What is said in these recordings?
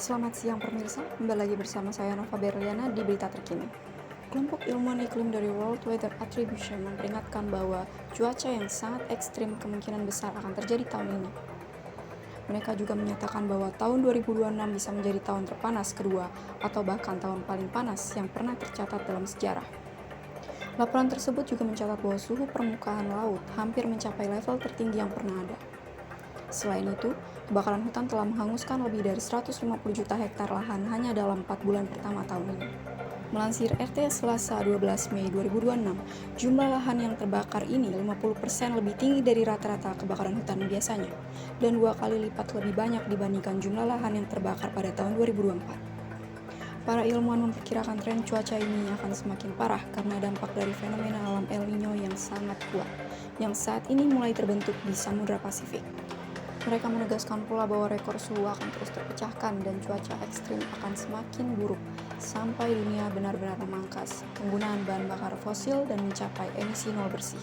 Selamat siang pemirsa, kembali lagi bersama saya Nova Berliana di Berita Terkini. Kelompok ilmuwan iklim dari World Weather Attribution memperingatkan bahwa cuaca yang sangat ekstrim kemungkinan besar akan terjadi tahun ini. Mereka juga menyatakan bahwa tahun 2026 bisa menjadi tahun terpanas kedua atau bahkan tahun paling panas yang pernah tercatat dalam sejarah. Laporan tersebut juga mencatat bahwa suhu permukaan laut hampir mencapai level tertinggi yang pernah ada. Selain itu, kebakaran hutan telah menghanguskan lebih dari 150 juta hektar lahan hanya dalam 4 bulan pertama tahun ini. Melansir RT Selasa 12 Mei 2026, jumlah lahan yang terbakar ini 50% lebih tinggi dari rata-rata kebakaran hutan biasanya, dan 2 kali lipat lebih banyak dibandingkan jumlah lahan yang terbakar pada tahun 2024. Para ilmuwan memperkirakan tren cuaca ini akan semakin parah karena dampak dari fenomena alam El Niño yang sangat kuat, yang saat ini mulai terbentuk di Samudra Pasifik. Mereka menegaskan pula bahwa rekor suhu akan terus terpecahkan dan cuaca ekstrim akan semakin buruk sampai dunia benar-benar memangkas penggunaan bahan bakar fosil dan mencapai emisi nol bersih.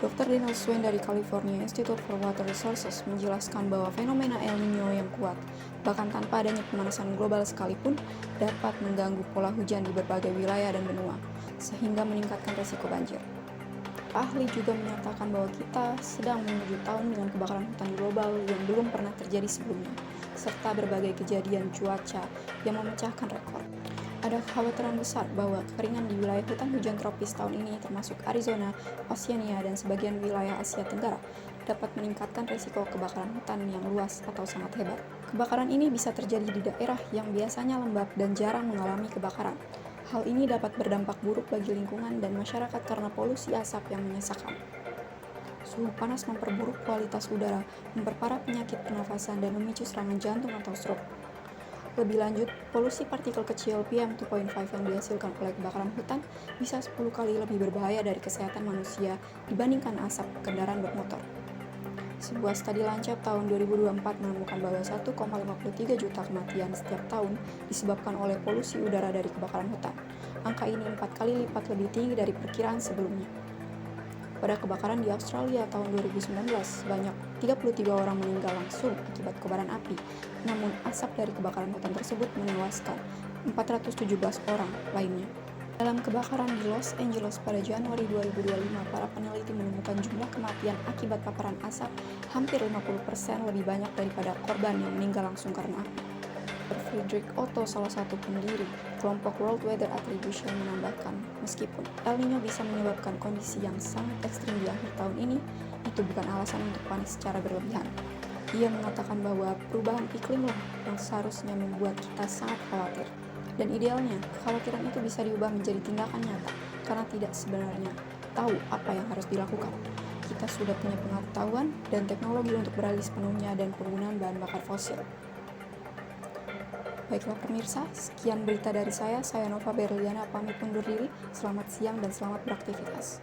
Dr. Daniel Swain dari California Institute for Water Resources menjelaskan bahwa fenomena El Niño yang kuat, bahkan tanpa adanya pemanasan global sekalipun, dapat mengganggu pola hujan di berbagai wilayah dan benua, sehingga meningkatkan resiko banjir. Ahli juga menyatakan bahwa kita sedang menuju tahun dengan kebakaran hutan global yang belum pernah terjadi sebelumnya, serta berbagai kejadian cuaca yang memecahkan rekor. Ada kekhawatiran besar bahwa kekeringan di wilayah hutan hujan tropis tahun ini, termasuk Arizona, Oceania, dan sebagian wilayah Asia Tenggara, dapat meningkatkan risiko kebakaran hutan yang luas atau sangat hebat. Kebakaran ini bisa terjadi di daerah yang biasanya lembab dan jarang mengalami kebakaran. Hal ini dapat berdampak buruk bagi lingkungan dan masyarakat karena polusi asap yang menyesakan. Suhu panas memperburuk kualitas udara, memperparah penyakit pernafasan, dan memicu serangan jantung atau stroke. Lebih lanjut, polusi partikel kecil PM2.5 yang dihasilkan oleh kebakaran hutan bisa 10 kali lebih berbahaya dari kesehatan manusia dibandingkan asap kendaraan bermotor. Sebuah studi Lancet tahun 2024 menemukan bahwa 1,53 juta kematian setiap tahun disebabkan oleh polusi udara dari kebakaran hutan. Angka ini 4 kali lipat lebih tinggi dari perkiraan sebelumnya. Pada kebakaran di Australia tahun 2019, sebanyak 33 orang meninggal langsung akibat kobaran api, namun asap dari kebakaran hutan tersebut menewaskan 417 orang lainnya. Dalam kebakaran di Los Angeles pada Januari 2025, para peneliti menemukan jumlah kematian akibat paparan asap hampir 50% lebih banyak daripada korban yang meninggal langsung karena api. Friedrich Otto, salah satu pendiri kelompok World Weather Attribution, menambahkan, meskipun El Niño bisa menyebabkan kondisi yang sangat ekstrim di akhir tahun ini, itu bukan alasan untuk panik secara berlebihan. Ia mengatakan bahwa perubahan iklimlah yang seharusnya membuat kita sangat khawatir. Dan idealnya, kekhawatiran itu bisa diubah menjadi tindakan nyata, karena tidak sebenarnya tahu apa yang harus dilakukan. Kita sudah punya pengetahuan dan teknologi untuk beralih sepenuhnya dan penggunaan bahan bakar fosil. Baiklah pemirsa, sekian berita dari saya Nova Berliana pamit undur diri. Selamat siang dan selamat beraktivitas.